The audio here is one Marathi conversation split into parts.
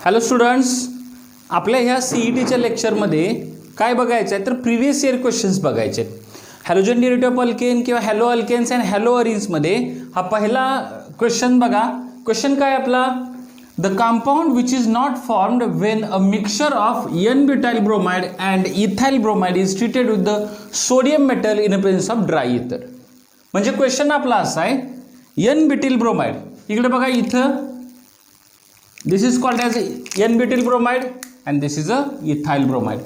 हॅलो स्टुडंट्स, आपल्या ह्या CETच्या लेक्चरमध्ये काय बघायचं आहे तर प्रिव्हियस इयर क्वेश्चन्स बघायचे आहेत. हॅलोजन डेरिव्हेटिव्ह ऑफ अल्केन किंवा हॅलो अल्केन्स अँड हॅलो अरिन्समध्ये हा पहिला क्वेश्चन बघा. क्वेश्चन काय आपला, the compound which is not formed when a mixture of N-butyl bromide and ethyl bromide is treated with the sodium metal in a presence of dry इथर. म्हणजे क्वेश्चन आपला असा आहे, N-butyl bromide इकडे बघा, इथं this is called as N-butyl bromide and this is a ethyl bromide.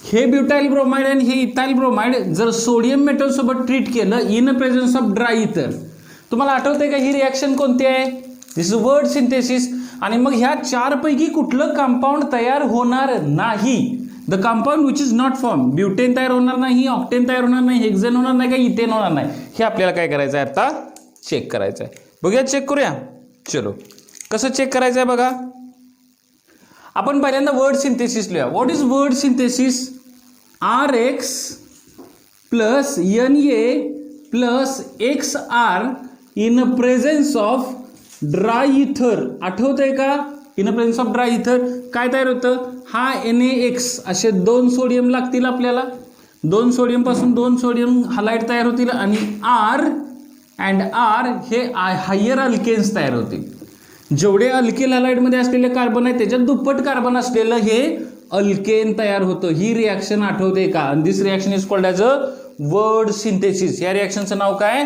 हे ब्युटाइल ब्रोमाइड आणि हे इथाइल ब्रोमाइड जर सोडियम मेटल सोबत ट्रीट केलं in a presence of dry इथर, तुम्हाला आठवतंय का ही रिएक्शन कोणती आहे? This is word synthesis. आणि मग ह्या चार पैकी कुठलं कंपाऊंड तयार होणार नाही? The compound which is not form, butane तयार होणार नाही, ऑक्टेन तयार होणार नाही, हेक्सेन होणार नाही, का इथेन होणार नाही, हे आपल्याला काय करायचं आहे आता चेक करायचं आहे. बघूया, चेक करूया. चलो, कसं चेक करायचं आहे बघा. आपण पहिल्यांदा वर्ड सिंथेसिस लिहूया. What is word synthesis? RX plus Na plus XR in a presence of dry इथर. आठवतंय का? In a presence of dry इथर काय तयार होतं? हा NaX असे दोन सोडियम लागतील आपल्याला. दोन सोडियम पासून दोन सोडियम हालाइड तयार होतील आणि R अँड R हे हायर अल्केन्स तयार होतील. जेवढे अल्किल हॅलाइडमध्ये असलेले कार्बन आहे त्याच्यात दुप्पट कार्बन असलेलं हे अल्केन तयार होतं. ही रिॲक्शन आठवते का? This reaction is called as a Wurtz synthesis. या रिॲक्शनचं नाव काय?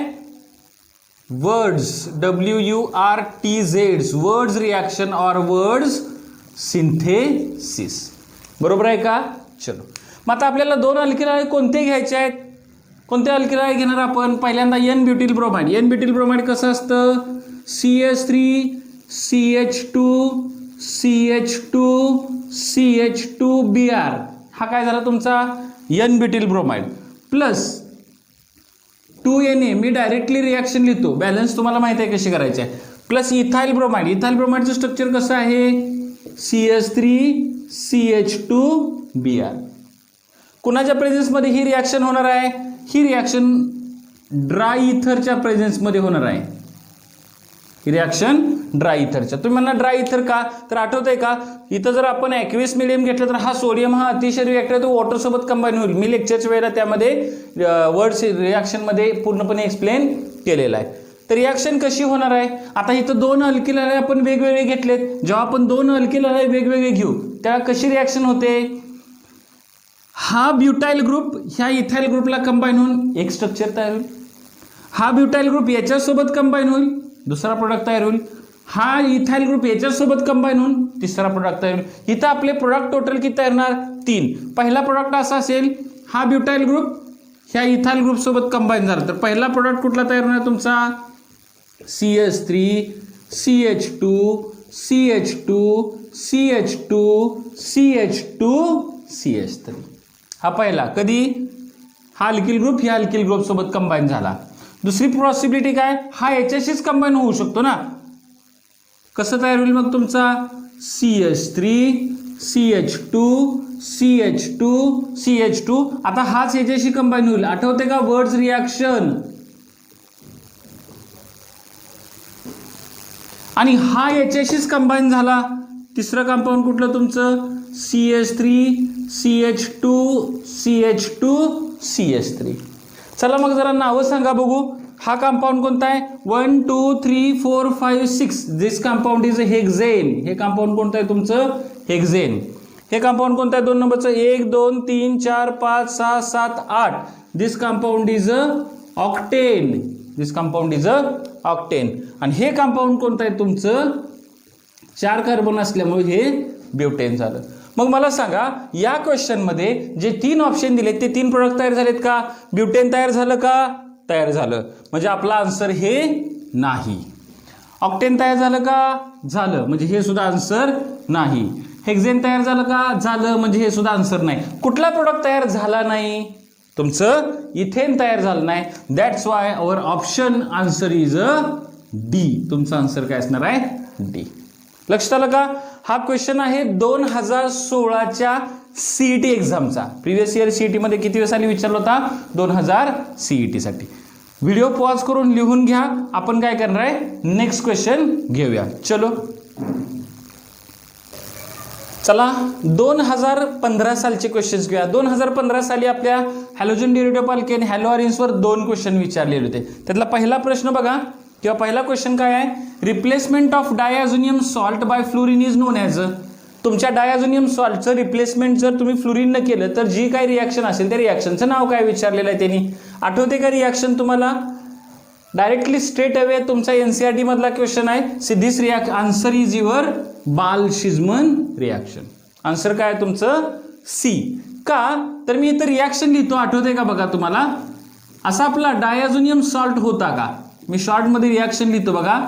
Wurtz, WURTZ, Wurtz reaction or Wurtz synthesis. बरोबर आहे का? चलो, मग आता आपल्याला दोन अल्किल हॅलाइड कोणते घ्यायचे आहेत? कोणते अल्किल हॅलाइड घेणार आपण? पहिल्यांदा N-butyl bromide. N-butyl bromide कसं असतं? CH3 CH2 CH2 CH2Br. हा काय झाला तुमचा N-butyl bromide प्लस 2Na. मी डायरेक्टली रिॲक्शन लिहितो, बॅलन्स तुम्हाला माहिती आहे कशी करायची आहे. Plus ethyl bromide. इथाइल ब्रोमाइडचं स्ट्रक्चर कसं आहे? CH3 CH2Br. कुणाच्या प्रेझेन्समध्ये ही रिॲक्शन होणार आहे? ही रिॲक्शन ड्राय इथरच्या प्रेझेन्समध्ये होणार आहे. ही रिॲक्शन ड्राय इथरच्या. तुम्ही म्हणा ड्राय इथर का? तर आठवतंय का, इथं जर आपण ॲक्वियस मिडियम घेतलं तर हा सोडियम हा अतिशय रिॲक्टर आहे, तो वॉटरसोबत कंबाईन होईल. मी लेक्चरच्या वेळेला त्यामध्ये वर्ड्स रिॲक्शनमध्ये पूर्णपणे एक्सप्लेन केलेला आहे. तर रिॲक्शन कशी होणार आहे? आता इथं दोन अल्किल हॅलाइड आपण वेगवेगळे घेतलेत. जेव्हा आपण दोन अल्किल हॅलाइड वेगवेगळे घेऊ तेव्हा कशी रिॲक्शन होते? हा ब्युटाइल ग्रुप ह्या इथाइल ग्रुपला कंबाईन होऊन एक स्ट्रक्चर तयार होईल. हा ब्युटाइल ग्रुप याच्यासोबत कंबाईन होईल, दुसरा प्रोडक्ट तयार होईल. हा इथाइल ग्रुप याच्यासोबत कंबाईन होऊन तिसरा प्रोडक्ट तयार होईल. इथं आपले प्रोडक्ट टोटल किती तयार होणार? 3. पहिला प्रोडक्ट असा असेल, हा ब्युटाइल ग्रुप ह्या इथाइल ग्रुप सोबत कंबाईन झाला तर पहिला प्रोडक्ट कुठला तयार होणार तुमचा? CH3 CH2 CH2 CH2 CH2 CH3. हा पहिला. कधी? हा अल्किल ग्रुप ह्या अल्किल ग्रुप सोबत कंबाईन झाला. दुसरी पॉसिबिलिटी काय? हा याच्याशीच कंबाईन होऊ शकतो ना. कसं तयार होईल मग तुमचा? CH3 CH2 CH2 CH2. आता हाच याच्याशी कंबाईन होईल. आठवते का वर्ड्स रिॲक्शन? आणि हा याच्याशीच कंबाईन झाला. तिसरं कंपाऊंड कुठलं तुमचं? CH3 CH2 CH2 CH3. चला मग जरा नावं सांगा बघू. हा कंपाऊंड कोणता आहे? 1 2 3 4 5 6. दिस कंपाऊंड इज हेक्सेन. हे कंपाऊंड कोणतं आहे तुमचं? हेक्सेन. हे कंपाऊंड कोणतं आहे? 2 नंबरचं? 1 2 3 4 5 6 7 8. दिस compound is octane. This compound is octane. आणि हे कंपाऊंड कोणतं आहे तुमचं? 4 कार्बन असल्यामुळे हे ब्युटेन झालं. मग मला सांगा, या क्वेश्चनमध्ये जे 3 ऑप्शन दिलेत ते 3 प्रोडक्ट तयार झालेत का? ब्युटेन तयार झालं का? तयार झालं. म्हणजे आपला आन्सर हे नाही. ऑक्टेन तयार झालं का? झालं. म्हणजे हे सुद्धा आन्सर नाही. हेक्सेन तयार झालं का? झालं. म्हणजे हे सुद्धा आन्सर नाही. कुठला प्रोडक्ट तयार झाला नाही? तुमचं इथेन तयार झालं नाही. That's why our option answer is D. तुमचं आन्सर काय असणार आहे? D. लक्षात आलं का? हा क्वेश्चन आहे 2016च्या CET एक्झामचा. प्रिव्हियस इयर CET मध्ये किती वेळेस आली विचारला होता? 2000 CET साठी. व्हिडिओ पॉज करून लिहून घ्या. आपण काय करणार आहे? नेक्स्ट क्वेश्चन घेऊया. चलो, चला 2015 सालचे क्वेश्चन्स घेऊया. 2015 साली आपल्या halogen derivative of alkane halo अरेन्जवर 2 क्वेश्चन विचारलेले होते. त्यातला पहिला प्रश्न बघा किंवा पहिला क्वेश्चन काय आहे, replacement of diazonium salt by fluorine is known as. तुमच्या डायझोनियम सॉल्टचं रिप्लेसमेंट जर तुम्ही फ्लोरीननं केलं तर जी काही रिॲक्शन असेल त्या रिॲक्शनचं नाव काय विचारलेलं आहे त्यांनी. आठवते का रिॲक्शन तुम्हाला? डायरेक्टली स्ट्रेट अवे तुमचा NCERT मधला क्वेश्चन आहे. सिद्धीस answer is your Balz Schiemann reaction. Answer काय आहे तुमचं सी. का तर मी इथं रिॲक्शन लिहितो, आठवते का बघा तुम्हाला? असा आपला डायझोनियम सॉल्ट होता का? मी शॉर्टमध्ये रिॲक्शन लिहितो बघा,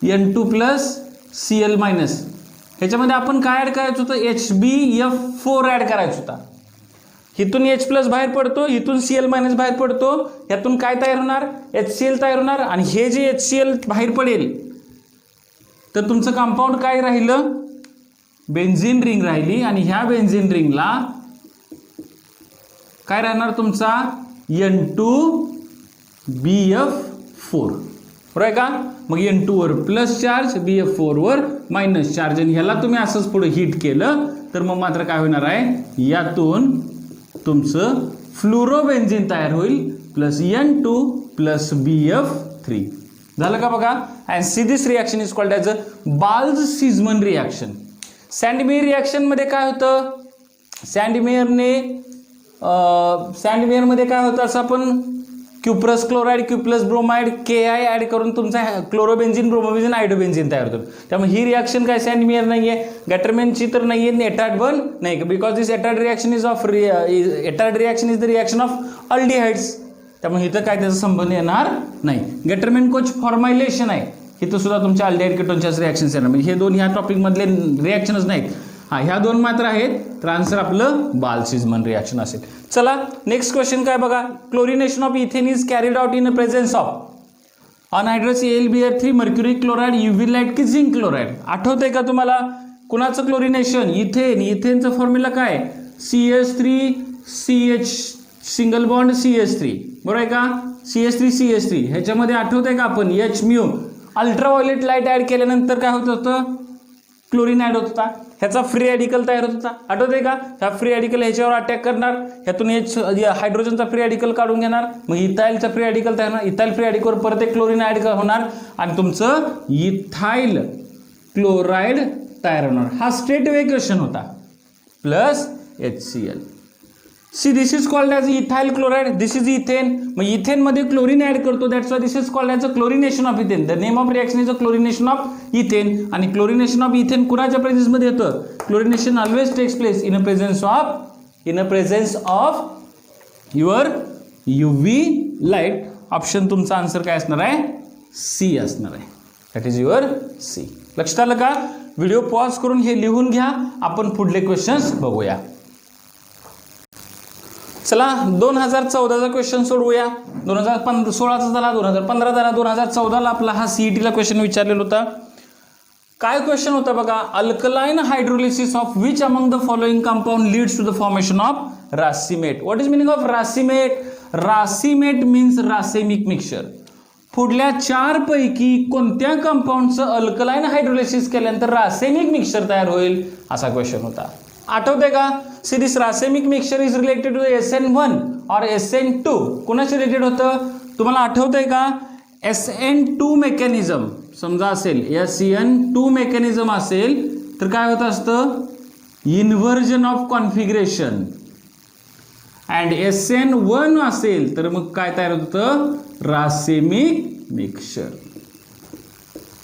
N2+Cl-. ह्याच्यामध्ये आपण काय ॲड करायचं होतं, HbF4 ॲड करायचं होता. इथून H+ बाहेर पडतो, इथून Cl- बाहेर पडतो, यातून काय तयार होणार, HCl तयार होणार. आणि हे जे HCl बाहेर पडेल तर तुमचं कंपाऊंड काय राहिलं, बेन्झीन रिंग राहिली. आणि ह्या बेन्झीन रिंगला काय राहणार तुमचा N2BF4, बरोबर आहे का? मग N2 वर प्लस चार्ज, BF4 वर मायनस चार्ज. आणि ह्याला तुम्ही असंच पुढे हिट केलं तर मग मात्र काय होणार आहे, यातून तुमचं फ्लोरोबेन्झीन तयार होईल प्लस N2 प्लस BF3. झालं का बघा? And see this reaction is called as a Balz Schiemann reaction. Sandmeyer reaction मध्ये काय होतं, सँडमेयरमध्ये काय होतं, असं आपण cuprous chloride, cuprous bromide, Ki add करून तुमचा क्लोरोबेन्झीन, ब्रोमोबेन्झीन, आयडोबेन्झीन तयार होतो. त्यामुळे ही रिॲक्शन काय सँडमेयर नाही आहे, गॅटरमॅनची तर नाही आहे, एटार्ड-1 नाही, because this Etard reaction is of Etard reaction is the reaction of aldehydes. त्यामुळे इथं काय त्याचा संबंध येणार नाही. गॅटरमॅन कोच फॉर्मायलेशन आहे, इथं सुद्धा तुमच्या अल्डिहाइड केटोनच्याच रिॲक्शन्स येणार. म्हणजे हे दोन ह्या टॉपिकमधले रिॲक्शनच नाहीत. ह्या 2 मात्र आहेत, तर आन्सर आपलं बाल-शिजमन रिॲक्शन असेल. चला नेक्स्ट क्वेश्चन काय बघा, chlorination of ethane is carried out in presence of anhydrous AlBr3, mercury chloride, UV light की झिंक क्लोराईड. आठवतंय का तुम्हाला कुणाचं क्लोरिनेशन, इथेन. इथेनचं फॉर्म्युला काय, CH3CH सिंगल बॉन्ड CH3, बरोबर आहे का, CH3CH3. ह्याच्यामध्ये आठवतंय का आपण Hµ अल्ट्राव्हायोलेट लाईट ॲड केल्यानंतर काय होत होतं, क्लोरीन ॲड होत होता. ह्याचा फ्री रॅडिकल तयार होत होता, आठवतंय का? ह्या फ्री रॅडिकल ह्याच्यावर अटॅक करणार, ह्यातून हायड्रोजनचा फ्री रॅडिकल काढून घेणार, मग इथाईलचा फ्री रॅडिकल तयार होणार. इथाईल फ्री रॅडिकलवर परत एक क्लोरीन ॲड होणार आणि तुमचं इथाईल क्लोराईड तयार होणार. हा स्ट्रेट वे क्वेश्चन होता, plus HCl. See this is called as ethyl chloride, this is ethane. मग इथेनमध्ये क्लोरीन ॲड करतो, that's why this is called as a chlorination of ethane. The name of reaction is a chlorination of ethane. आणि क्लोरिनेशन ऑफ इथेन कुणाच्या प्रेझेन्समध्ये येतं, chlorination always takes place in a presence of your UV light. Option तुमचा आन्सर काय असणार आहे, सी असणार आहे. That is your C. लक्षात आलं का? व्हिडिओ पॉज करून हे लिहून घ्या, आपण पुढले क्वेश्चन्स बघूया. चला 2014चा क्वेश्चन सोडवूया. 2016चा झाला, 2015 झाला, 2014ला आपला हा CETला क्वेश्चन विचारलेला होता. काय क्वेश्चन होता बघा, alkaline hydrolysis of which among the following compound leads to the formation of racemate. What is meaning of racemate? Racemate means racemic mixture. पुढल्या 4 पैकी कोणत्या कंपाऊंडचं अल्कलाइन हायड्रोलिसिस केल्यानंतर रासेमिक मिक्सचर तयार होईल, असा क्वेश्चन होता. आठवते का? See this racemic mixture is related to SN1 और SN2. कुणाशी रिलेटेड होतं तुम्हाला आठवतंय का? SN2 मेकॅनिझम समजा असेल, SN2 मेकॅनिझम असेल तर काय होत असतं, inversion of configuration. And SN1 असेल तर मग काय तयार होतं, रासेमिक मिक्सचर.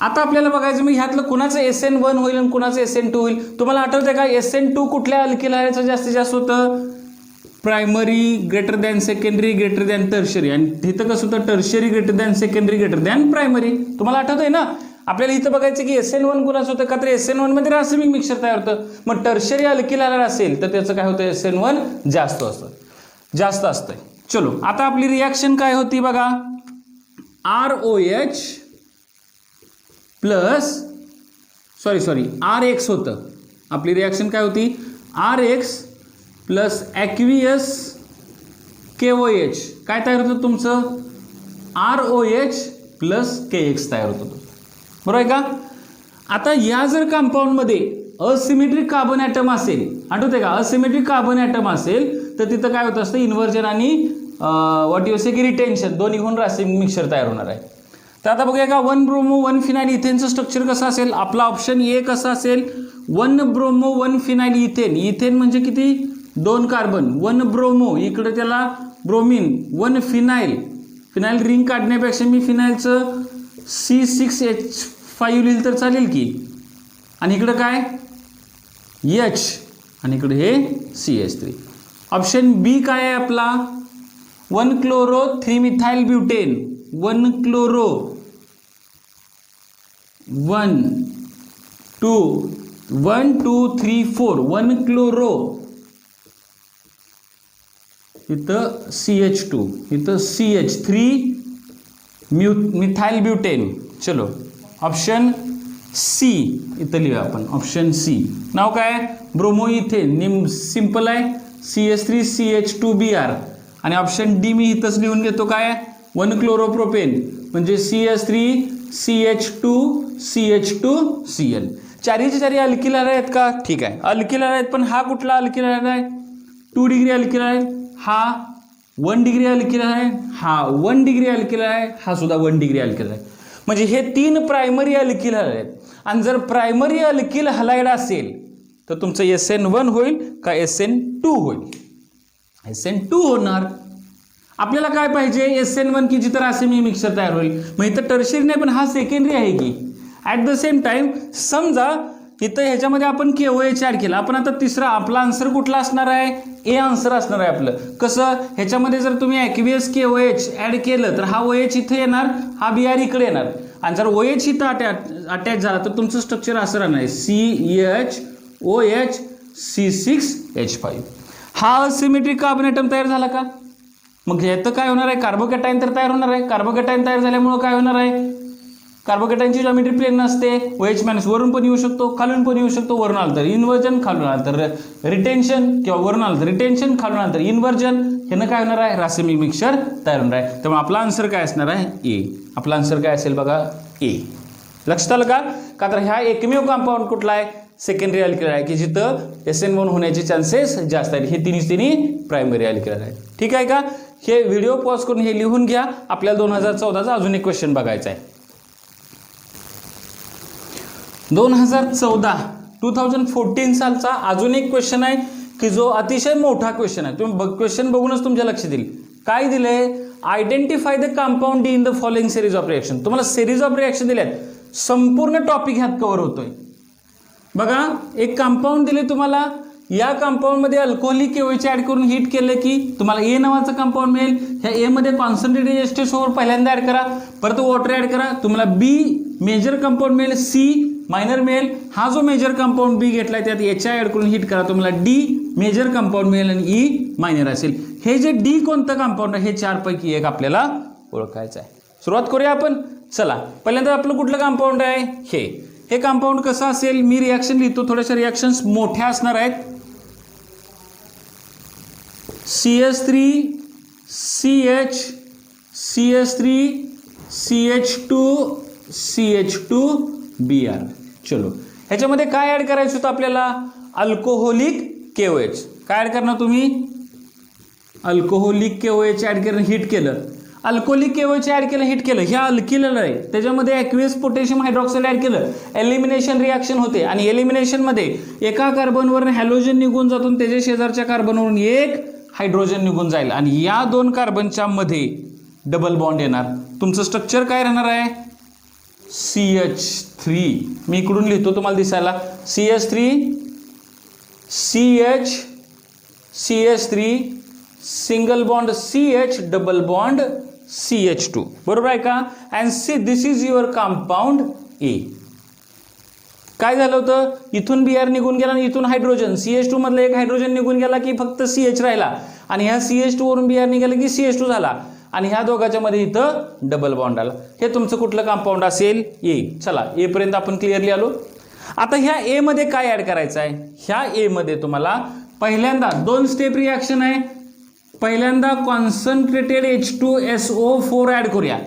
आता आपल्याला बघायचं मग ह्यातलं कुणाचं SN1 होईल आणि कुणाचं SN2 होईल. तुम्हाला आठवतंय का SN2 कुठल्या अल्किल हायड्राचं जास्तीत जास्त होतं, primary greater than secondary greater than tertiary. आणि इथं कसं होतं, tertiary greater than secondary greater than primary. तुम्हाला आठवतंय ना? आपल्याला इथं बघायचं की SN1 कुणाचं होतं का, तर SN1 मध्ये रासेमिक मिक्सचर तयार होतं. मग टर्शरी अल्किल हायड्रा असेल तर त्याचं काय होतं, SN1 जास्त असतं. चलो आता आपली रिॲक्शन काय होती बघा, ROH प्लस RX होतं. आपली रिॲक्शन काय होती, RX प्लस ॲक्वियस KOH काय तयार होतं तुमचं, ROH प्लस KX तयार होतं, बरोबर आहे का? आता या जर कंपाऊंडमध्ये असिमेट्रिक कार्बन ॲटम असेल, आठवते का, असिमेट्रिक कार्बन ॲटम असेल तर तिथं काय होत असतं, इन्व्हर्जन आणि व्हॉट यू से की रिटेन्शन दोन्ही होऊन रासायनिक मिक्सर तयार होणार आहे. तर आता बघूया का 1 ब्रोमो 1 फिनाइल इथेनचं स्ट्रक्चर कसं असेल. आपला ऑप्शन ए कसं असेल, 1 ब्रोमो 1 फिनाइल इथेन. इथेन म्हणजे किती, 2 कार्बन, 1 ब्रोमो, इकडे त्याला ब्रोमिन, 1 फिनाइल. फिनाइल रिंग काढण्यापेक्षा मी फिनाइलचं C6H5 लिहिलं तर चालेल की. आणि इकडं काय H आणि इकडे हे CH3. ऑप्शन बी काय आहे आपला, 1 chloro 3 methyl butane. 1 chloro 1 2 3 4 1 chloro, इथं CH2, इथं CH3 मिथाइल ब्युटेन. चलो ऑप्शन सी इथं लिहूया आपण, ऑप्शन सी. नाव काय, ब्रोमो इथेन, सिंपल आहे, CH3 CH2Br. आणि ऑप्शन डी मी इथंच लिहून घेतो, काय 1 क्लोरोप्रोपेन म्हणजे CH3 CH2 CH2Cl. चारीचे चारी अल्किलार आहेत का, ठीक आहे अल्किलार आहेत. पण हा कुठला अल्किलार आहे, 2 डिग्री अल्किलार आहे, हा 1 डिग्री अल्किलार आहे, हा 1 डिग्री अल्किलार आहे, हा सुद्धा 1 डिग्री अल्किलार आहे. म्हणजे हे 3 प्रायमरी अल्किल आहेत. आणि जर प्रायमरी अल्किल हलाइड असेल तर तुमचं SN1 होईल का SN2 होईल, SN2 होणार. आपल्याला काय पाहिजे, SN1 की जिथं रासायनिक मिक्सर तयार होईल. मग इथं टर्शियरी नाही पण हा सेकंडरी आहे की. ॲट द सेम टाइम समजा इथं ह्याच्यामध्ये आपण KOH ॲड केला, आपण आता तिसरा आपला आन्सर कुठला असणार आहे, ए आन्सर असणार आहे आपलं. कसं, ह्याच्यामध्ये जर तुम्ही ॲक्वियस KOH ॲड केलं तर हा OH इथं येणार, हा Br इकडे येणार. आणि जर OH इथं अटॅच झाला तर तुमचं स्ट्रक्चर असं राहणार आहे CHOH C6H5. हा असिमेट्रिक कार्बन ॲटम तयार झाला का. मग ह्याचं काय होणार आहे, कार्बोकॅटायन तर तयार होणार आहे. कार्बोकॅटायन तयार झाल्यामुळं काय होणार आहे, कार्बोकॅटायनची जॉमेट्री प्लेन नसते. OH मायनस वरून पण येऊ शकतो, खालून पण येऊ शकतो. वरून आलं तर इन्व्हर्जन, खालून आलं तर रिटेन्शन, किंवा वरून आलं तर रिटेन्शन, खालून आलं तर इन्व्हर्जन. ह्यानं काय होणार आहे, रासायनिक मिक्सर तयार होणार आहे. त्यामुळे आपला आन्सर काय असणार आहे, ए. आपला आन्सर काय असेल बघा, ए. लक्षात आलं का तर ह्या एकमेव कंपाऊंड कुठला आहे, सेकंडरी अल्किलार आहे की जिथं SN1 होण्याचे चान्सेस जास्त आहेत. हे तिन्ही प्रायमरी अल्किलार आहेत. ठीक आहे का. हे व्हिडिओ पॉज करून हे लिहून घ्या. आपल्याला 2014चा अजून एक क्वेश्चन बघायचा आहे. 2014 सालचा अजून एक क्वेश्चन आहे की जो अतिशय मोठा क्वेश्चन आहे. तुम्ही क्वेश्चन बघूनच तुमच्या लक्षात येईल. काय दिलंय, identify the compound D in the following series of reaction. तुम्हाला सिरीज ऑफ रिएक्शन दिल्यात, संपूर्ण टॉपिक ह्यात कव्हर होतोय. बघा एक कंपाऊंड दिले तुम्हाला, या कंपाऊंडमध्ये अल्कोहोलिक KOH ॲड करून हीट केलं की तुम्हाला ए नावाचं कंपाऊंड मिळेल. ह्या ए मध्ये कॉन्सन्ट्रेटेड H2SO4 पहिल्यांदा ॲड करा, परत वॉटर ॲड करा, तुम्हाला बी मेजर कंपाऊंड मिळेल, सी मायनर मिळेल. हा जो मेजर कंपाऊंड बी घेतलाय त्यात HI ॲड करून हीट करा, तुम्हाला डी मेजर कंपाऊंड मिळेल आणि ई मायनर असेल. हे जे डी कोणतं कंपाऊंड आहे, हे 4 पैकी एक आपल्याला ओळखायचं आहे. सुरुवात करूया आपण. चला पहिल्यांदा आपलं कुठलं कंपाऊंड आहे, हे कंपाऊंड कसं असेल, मी रिॲक्शन लिहितो, थोड्याशा रिॲक्शन्स मोठ्या असणार आहेत. CH3 CH CH3 CH2 CH2Br. चलो ह्याच्यामध्ये काय ॲड करायचं होतं आपल्याला, अल्कोहोलिक KOH. काय ॲड करणार तुम्ही, अल्कोहोलिक KOH ॲड करून हीट केलं, अल्कोहोलिक KOH ॲड केलं, हीट केलं, ह्या अल्किलर आहे त्याच्यामध्ये ॲक्वियस पोटॅशियम हायड्रॉक्साईड ॲड केलं, एलिमिनेशन रिॲक्शन होते. आणि एलिमिनेशनमध्ये एका कार्बनवरून हॅलोजन निघून जातो, त्याच्या शेजारच्या कार्बनवरून एक हायड्रोजन निघून जाईल आणि या 2 कार्बनच्या मध्ये डबल बॉन्ड येणार. तुमचं स्ट्रक्चर काय राहणार आहे, CH3. मी इकडून लिहितो तुम्हाला दिसायला, CH3 CH CH3 single bond CH double bond CH2. बरोबर आहे का. And see this is your compound A. काय झालं होतं, इथून Br निघून गेला आणि इथून हायड्रोजन, CH2 मधला एक हायड्रोजन निघून गेला की फक्त CH राहिला आणि ह्या CH2 वरून Br निघाला की CH2 झाला आणि ह्या दोघांच्या मध्ये इथं डबल बॉन्ड आला. हे तुमचं कुठलं कंपाऊंड असेल, ए. चला ए पर्यंत आपण क्लिअरली आलो. आता ह्या ए मध्ये काय ऍड करायचं आहे, ह्या ए मध्ये तुम्हाला पहिल्यांदा 2 स्टेप रिॲक्शन आहे. पहिल्यांदा कॉन्सन्ट्रेटेड H2SO4 ऍड करूया.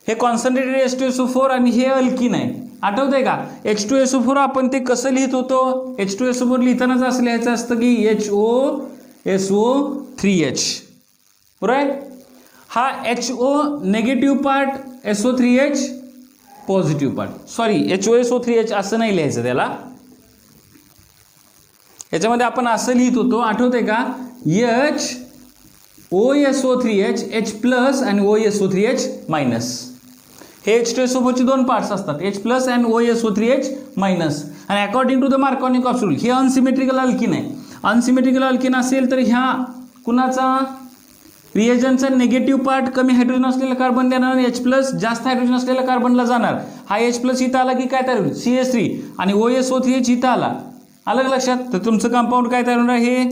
हे कॉन्सन्ट्रेटेड H2SO4 आणि हे अल्कीन आहे. आठवतंय का H2SO4 आपण ते कसं लिहित होतो H2SO4 लिहितानाच असं लिहायचं असतं की HOSO3H बरोबर आहे हा HO negative part SO3H positive part sorry HOSO3H असं नाही लिहायचं त्याला याच्यामध्ये आपण असं लिहित होतो आठवतंय का OSO3H H प्लस आणि OSO3H मायनस हे H2SO4 चे दोन पार्ट्स असतात H प्लस आणि OSO3H मायनस आणि according to the Markovnikov rule हे अनसिमेट्रिकल अल्किन आहे अनसिमेट्रिकल अल्किन असेल तर ह्या कुणाचा रिएजनचा नेगेटिव्ह पार्ट कमी हायड्रोजन असलेला कार्बन देणार आणि H प्लस जास्त हायड्रोजन असलेल्या कार्बनला जाणार हा H प्लस इथं आला की काय तयार होईल CH3 आणि OSO3H इथं आला अलग लक्षात तर तुमचं कंपाऊंड काय तयार होणार हे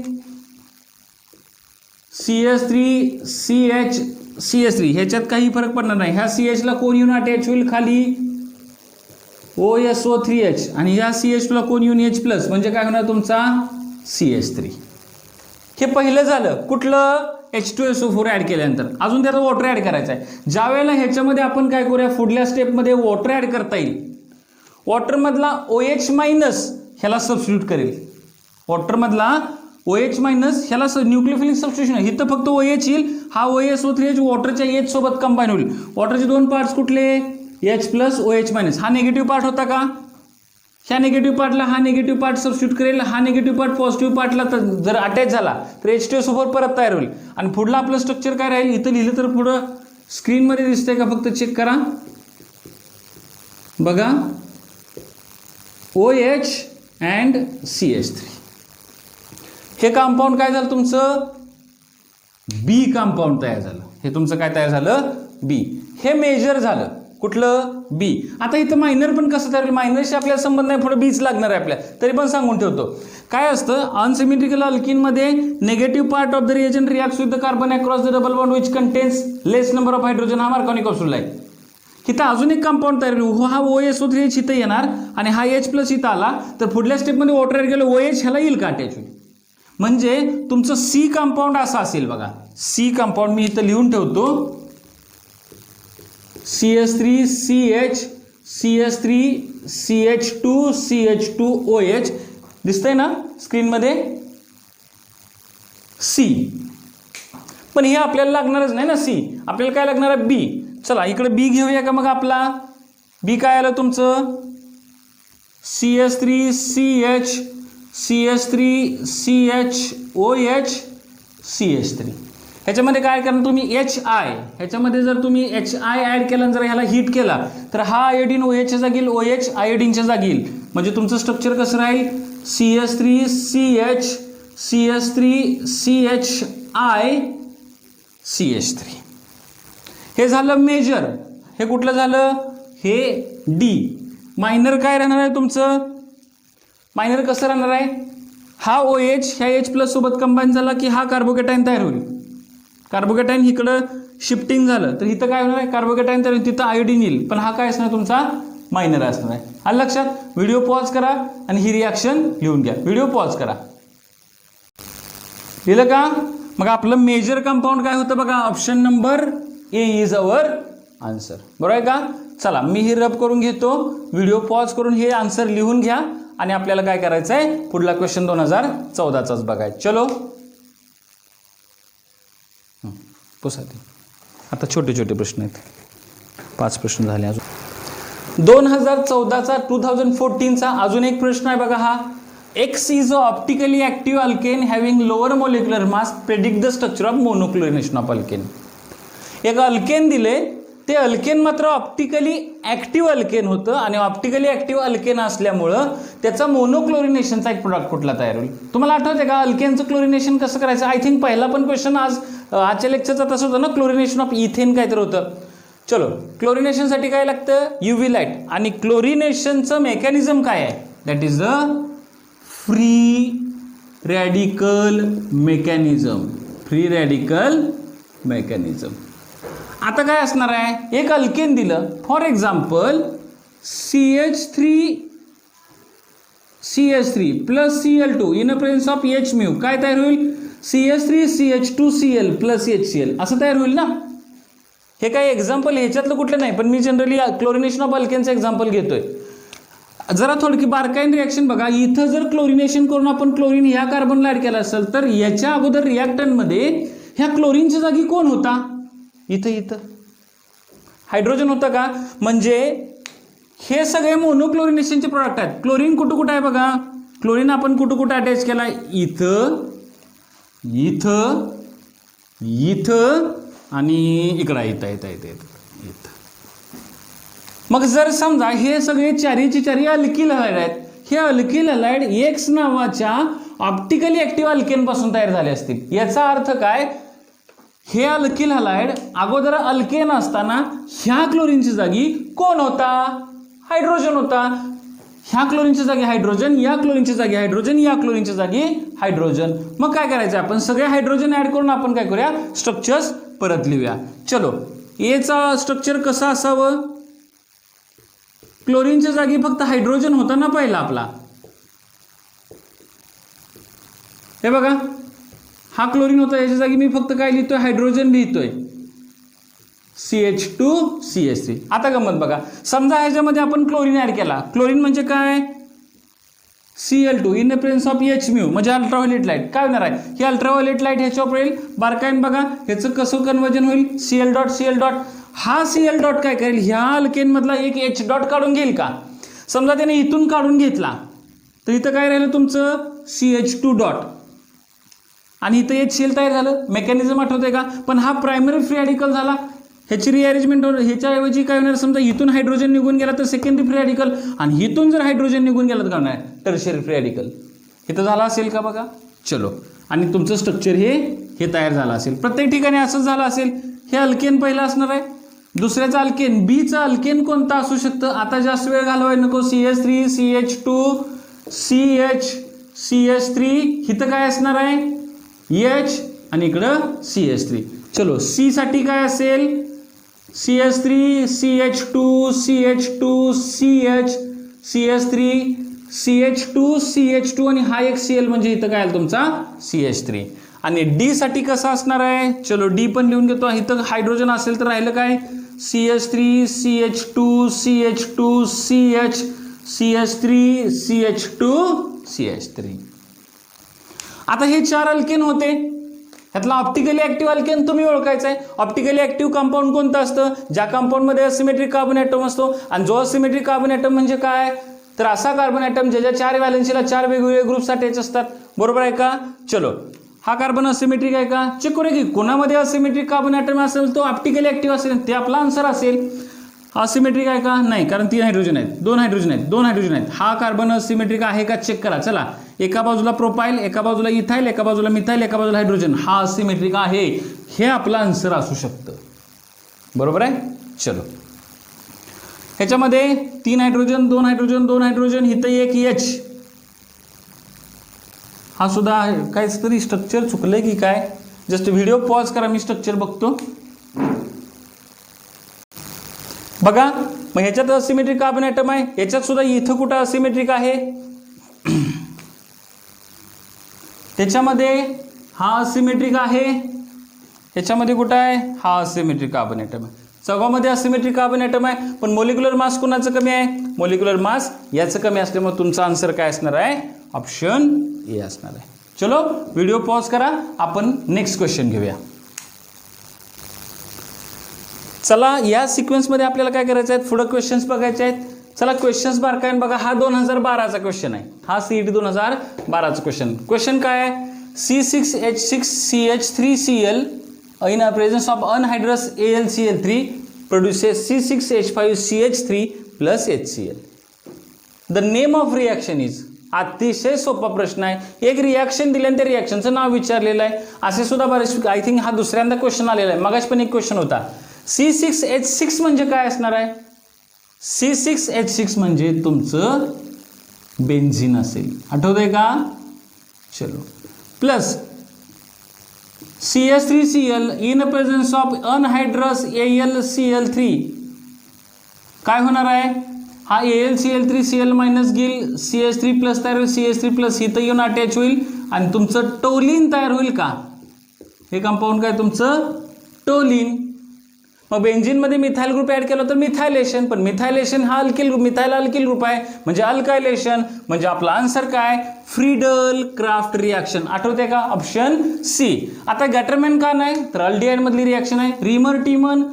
CH3 ह्याच्यात काही फरक पडणार नाही ह्या CH ला कोण येऊन अटॅच होईल खाली OSO3H आणि ह्या CH ला कोण येऊन H प्लस म्हणजे काय होणार तुमचा CH3 हे पहिलं झालं कुठलं H2SO4 ॲड केल्यानंतर अजून त्यात वॉटर ॲड करायचं आहे ज्या वेळेला ह्याच्यामध्ये आपण काय करूया पुढल्या स्टेपमध्ये वॉटर ॲड करता येईल वॉटरमधला OH मायनस ह्याला सबस्टिट्यूट करेल वॉटरमधला OH मायनस ह्याला न्यूक्लियोफिलिक सबस्टिट्यूशन आहे इथं फक्त OH येईल हा OSO3H वॉटरच्या H सोबत कंबाईन होईल वॉटरचे दोन पार्ट्स कुठले H प्लस OH मायनस हा निगेटिव्ह पार्ट होता का ह्या निगेटिव्ह पार्टला हा निगेटिव्ह पार्ट सबस्टिट्यूट करेल हा निगेटिव्ह पार्ट पॉझिटिव्ह पार्टला जर अटॅच झाला तर H2SO4 परत तयार होईल आणि पुढलं आपलं स्ट्रक्चर काय राहील इथं लिहिलं तर पुढं स्क्रीनमध्ये दिसतंय का फक्त चेक करा बघा OH अँड CH3 हे कंपाऊंड काय झालं तुमचं बी कंपाऊंड तयार झालं हे तुमचं काय तयार झालं बी हे मेजर झालं कुठलं बी आता इथं मायनर पण कसं तयार होईल मायनरशी आपल्याला संबंध नाही पुढे बीच लागणार आहे आपल्याला तरी पण सांगून ठेवतो काय असतं अनसिमेट्रिकल अल्किनमध्ये negative part of the reagent reacts with the carbon across the double bond which contains less number of hydrogen हा मार्कोनिक रूल आहे इथं अजून एक कंपाऊंड तयार होईल हा OSO3H इथं येणार आणि हा H प्लस इथं आला तर पुढल्या स्टेपमध्ये वॉटर ॲड केलं OH ह्याला येईल का अटॅच होईल म्हणजे तुमचं C कंपाऊंड असं असेल बघा C कंपाऊंड मी इथं लिहून ठेवतो CH3CH CH3 CH2 CH2OH दिसतंय ना स्क्रीनमध्ये C पण हे आपल्याला लागणारच नाही ना C आपल्याला काय लागणार आहे B चला इकडे B घेऊया का मग आपला B काय आलं तुमचं CH3CH CH3CHOH CH3 ह्याच्यामध्ये काय करणार तुम्ही HI ह्याच्यामध्ये जर तुम्ही HI ॲड केला जर ह्याला हीट केला तर हा आयोडीन OHच्या जागी येईल OH आयोडीनच्या जागी येईल म्हणजे तुमचं स्ट्रक्चर कसं राहील CH3CH CH3CHI CH3 हे झालं मेजर हे कुठलं झालं हे D मायनर काय राहणार आहे तुमचं मायनर कसं राहणार आहे हा OH ह्या H प्लस सोबत कंबाईन झाला की हा कार्बोकॅटायन तयार होईल कार्बोकॅटायन इकडं शिफ्टिंग झालं तर इथं काय होणार आहे कार्बोकॅटायन तयार होईल तिथं आयोडीन येईल पण हा काय असणार तुमचा मायनर असणार आहे आलं लक्षात व्हिडिओ पॉज करा आणि ही रिॲक्शन लिहून घ्या व्हिडिओ पॉज करा लिहिलं का मग आपलं मेजर कंपाऊंड काय होतं बघा option number A is our answer बरोबर आहे का चला मी ही रब करून घेतो व्हिडिओ पॉज करून हे आन्सर लिहून घ्या आणि आपल्याला काय करायचं आहे पुढला क्वेश्चन 2014चाच बघायचं चलो पुसाते आता छोटे छोटे प्रश्न आहेत 5 प्रश्न झाले अजून 2014चा 2014चा अजून एक प्रश्न आहे बघा हा X is a optically active alkane having lower molecular mass predict the structure of monochlorination of alkane एक अल्केन दिले ते अल्केन मात्र ऑप्टिकली ॲक्टिव्ह अल्केन होतं आणि ऑप्टिकली ॲक्टिव्ह अल्केन असल्यामुळं त्याचा मोनोक्लोरिनेशनचा एक प्रोडक्ट कुठला तयार होईल तुम्हाला आठवते का अल्केनचं क्लोरिनेशन कसं करायचं आय थिंक पहिला पण क्वेश्चन आजच्या लेक्चरचा तसं होतं ना क्लोरिनेशन ऑफ इथेन काहीतरी होतं चलो क्लोरिनेशनसाठी काय लागतं UV लाईट आणि क्लोरिनेशनचं मेकॅनिझम काय आहे that is the free radical mechanism आता काय असणार आहे एक अल्केन दिलं for example CH3 plus Cl2 in a presence of H mu काय तयार होईल CH3CH2Cl प्लस HCl असं तयार होईल ना हे काही एक्झाम्पल ह्याच्यातलं कुठलं नाही पण मी जनरली क्लोरिनेशन ऑफ अल्केनचं एक्झाम्पल घेतोय जरा थोडकी बारकाईन रिॲक्शन बघा. इथं जर क्लोरिनेशन करून आपण क्लोरीन ह्या कार्बनला ऍड केला असेल तर याच्या अगोदर रिॲक्टंटमध्ये ह्या क्लोरीनच्या जागी कोण होता? इथं हायड्रोजन होता का? म्हणजे हे सगळे मोनोक्लोरिनेशनचे प्रोडक्ट आहेत. क्लोरीन कुठं आहे बघा. क्लोरीन आपण कुठं अटॅच केला? इथं आणि इकडं इथं. मग जर समजा हे सगळे चारी अल्किल हॅलाइड आहेत. हे अल्किल हॅलाइड एक्स नावाच्या ऑप्टिकली ऍक्टिव्ह अल्केन पासून तयार झाले असतील. याचा अर्थ काय? हे अल्किल हॅलाइड अगोदर अल्केन असताना ह्या क्लोरीनच्या जागी कोण होता? हायड्रोजन होता. ह्या क्लोरीनच्या जागी हायड्रोजन, या क्लोरीनच्या जागी हायड्रोजन, या क्लोरीनच्या जागी हायड्रोजन. मग काय करायचं? आपण सगळे हायड्रोजन ऍड करून आपण काय करूया? स्ट्रक्चर्स परत लिहूया. चलो, एचा स्ट्रक्चर कसं असावं? क्लोरीनच्या जागी फक्त हायड्रोजन होता ना पहिला आपला. हे बघा, हा क्लोरीन होता, याच्या जागी मी फक्त काय लिहितोय? हायड्रोजन लिहितोय, CH2CH3. आता गंमत बघा, समजा ह्याच्यामध्ये आपण क्लोरीन ऍड केला. क्लोरीन म्हणजे काय? Cl2 in the presence of Hµ म्हणजे अल्ट्राव्हायोलेट लाईट. काय होणार आहे? ही अल्ट्राव्हायोलेट लाईट ह्याच्यावर येईल. बारकाईन बघा, ह्याचं कसं कन्वर्जन होईल? Cl.Cl. हा Cl डॉट काय करेल? ह्या अल्केन मधला एक H डॉट काढून घेईल का? समजा त्याने इथून काढून घेतला तर इथं काय राहिलं तुमचं? CH2 डॉट आणि इथं HCl तयार झालं. मेकॅनिझम आठवतंय का? पण हा प्रायमरी फ्री रॅडिकल झाला. ह्याची रिअरेंजमेंट ह्याच्याऐवजी काय होणार? समजा इथून हायड्रोजन निघून गेला तर सेकंडरी फ्री रॅडिकल, आणि इथून जर हायड्रोजन निघून गेला तर काय होणार? Tertiary free radical. इथं झाला असेल का बघा. चलो, आणि तुमचं स्ट्रक्चर हे तयार झालं असेल. प्रत्येक ठिकाणी असंच झालं असेल. हे अल्केन पहिलं असणार आहे. दुसऱ्याचा अल्केन, बीचा अल्केन कोणता असू शकतं? आता जास्त वेळ घालवायला नको. CH3 CH2 CH3. इथं काय असणार आहे? H आणि इकडं CH3. चलो, C साठी काय असेल? CH3 CH2 CH2 CH CH3 CH2 आणि हा एक Cl म्हणजे इथं काय आलं तुमचा? CH3. आणि D साठी कसं असणार आहे? चलो, D पण लिहून घेतो. इथं हायड्रोजन असेल तर राहिलं काय? CH3 CH2 CH2 CH3 CH3. आता हे 4 अल्केन होते. ह्यातला ऑप्टिकली ऍक्टिव्ह अल्केन तुम्ही ओळखायचा आहे. ऑप्टिकली ऍक्टिव्ह कंपाऊंड कोणतं असतं? ज्या कंपाऊंडमध्ये असिमेट्रिक कार्बन ॲटम असतो. आणि जो असिमेट्रिक कार्बन ॲटम म्हणजे काय? तर असा कार्बन ॲटम ज्याच्या 4 व्हॅलेन्सीला 4 वेगवेगळे ग्रुप्स अटॅच असतात. बरोबर आहे का? चलो, हा कार्बन असिमेट्रिक आहे का? चेक करूया की कोणामध्ये असिमेट्रिक कार्बन ॲटम असेल तो ऑप्टिकली ऍक्टिव्ह असेल. ते आपला आन्सर असेल. असिमेट्रिक आहे का? नाही, कारण 3 हायड्रोजन आहेत, 2 हायड्रोजन आहेत. हा कार्बन असिमेट्रिक आहे का? चेक करा. चला, एका बाजूला प्रोपाईल, एका बाजूला इथाइल, एका बाजूला मिथाइल, एका बाजूला हायड्रोजन. हा असिमेट्रिक आहे. हे आपलं आन्सर असू शकतं. बरोबर आहे. चलो, ह्याच्यामध्ये 3 हायड्रोजन, 2 हायड्रोजन, 2 हायड्रोजन, इथं एक H. हा सुद्धा काहीच तरी स्ट्रक्चर चुकलंय की काय? जस्ट व्हिडिओ पॉज करा, मी स्ट्रक्चर बघतो. बघा, मग ह्याच्यात असिमेट्रिक कार्बन ॲटम आहे. याच्यात सुद्धा इथं कुठं असिमेट्रिक आहे? त्याच्यामध्ये हा असिमेट्रिक आहे. ह्याच्यामध्ये कुठं आहे? हा असिमेट्रिक कार्बन ॲटम आहे. चौघामध्ये असिमेट्रिक कार्बन ॲटम आहे. पण मोलिक्युलर मास कुणाचं कमी आहे? मोलिक्युलर मास याचं कमी असल्यामुळे तुमचा आन्सर काय असणार आहे? ऑप्शन ए असणार आहे. चलो, व्हिडिओ पॉज करा, आपण नेक्स्ट क्वेश्चन घेऊया. चला, या सिक्वेन्समध्ये आपल्याला काय करायचं आहे? पुढे क्वेश्चन्स बघायचे आहेत. चला, क्वेश्चन्स बारकाईने बघा. हा 2012चा क्वेश्चन आहे. हा CET 2012चा क्वेश्चन काय आहे? C6H6CH3Cl in the presence of anhydrous AlCl3 produces C6H5CH3 plus HCl. The name of reaction is. अतिशय सोपा प्रश्न आहे. एक रिॲक्शन दिल्याने त्या रिॲक्शनचं नाव विचारलेलं आहे. असे सुद्धा बरेच, आय थिंक हा दुसऱ्यांदा क्वेश्चन आलेला आहे. मगाशी पण एक क्वेश्चन होता. C6H6 म्हणजे काय असणार आहे? C6H6 म्हणजे तुमचं बेन्झीन असेल. आठवतंय का? चलो, plus CH3Cl in presence of anhydrous AlCl3 काय होणार आहे? हा AlCl3Cl मायनस घेईल, CH3 प्लस तयार होईल, CH3 प्लस इथं येऊन अटॅच होईल आणि तुमचं टोलिन तयार होईल का? हे कंपाऊंड काय तुमचं? टोलिन. मग बेन्झीनमध्ये मिथाइल ग्रुप ऍड केला तर मिथायलेशन, पण मिथायलेशन हा मिथाइल अल्किल ग्रुप आहे म्हणजे अल्कायलेशन. म्हणजे आपला आन्सर काय, फ्रीडल क्राफ्ट रिॲक्शन. आठवते का, ऑप्शन सी. आता गॅटरमॅन का नाही, तर अल्डिहाइड मधली रिॲक्शन आहे. रिमर टीमन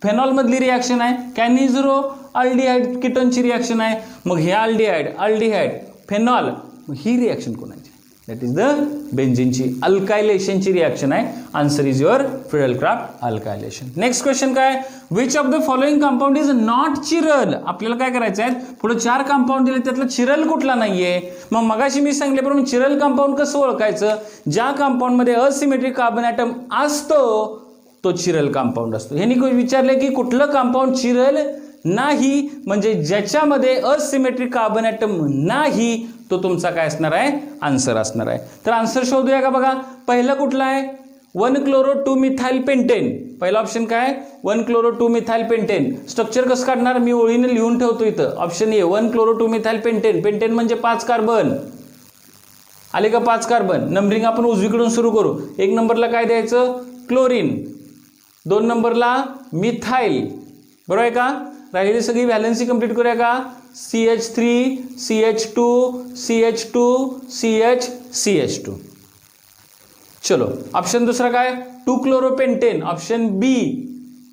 फेनॉल मधली रिॲक्शन आहे. कॅनिझरो अल्डिहाइड कीटोनची रिॲक्शन आहे. मग हे अल्डिहाइड फेनॉल, ही रिॲक्शन कोणाची, दॅट इज द बेन्झीनची अल्कायलेशनची रिॲक्शन आहे. Answer is your Friedel Crafts alkylation. Next question काय, which of the following compound is not chiral. आपल्याला काय करायचं आहे, पुढे 4 कंपाऊंड दिले त्यातला चिरल कुठला नाहीये. मग मगाशी मी सांगितल्याप्रमाणे चिरल कंपाऊंड कसं ओळखायचं, ज्या कंपाऊंड मध्ये असिमेट्रिक कार्बन ॲटम असतो तो चिरल कंपाऊंड असतो. ह्यांनी विचारले की कुठलं कंपाऊंड चिरल नाही, म्हणजे ज्याच्यामध्ये असिमेट्रिक कार्बन ॲटम नाही तो तुमचा काय असणार आहे, आन्सर असणार आहे. तर आन्सर शोधूया का बघा. पहिलं कुठलं आहे, 1-chloro-2-methyl पेंटेन. पहिला ऑप्शन काय, 1-chloro-2-methyl पेंटेन. स्ट्रक्चर कसं काढणार, मी ओळीने लिहून ठेवतो इथं. Option A 1-chloro-2-methyl pentane. Pentane म्हणजे 5 कार्बन. आले का 5 कार्बन. नंबरिंग आपण उजवीकडून सुरू करू. 1 नंबरला काय द्यायचं, क्लोरीन. 2 नंबरला मिथाइल, बरोबर आहे का. राहिलेली सगळी व्हॅलेन्सी कंप्लीट करूया का, CH3 CH2 CH2 CH CH2. चलो ऑप्शन दुसरा काय, 2-chloropentan. ऑप्शन बी.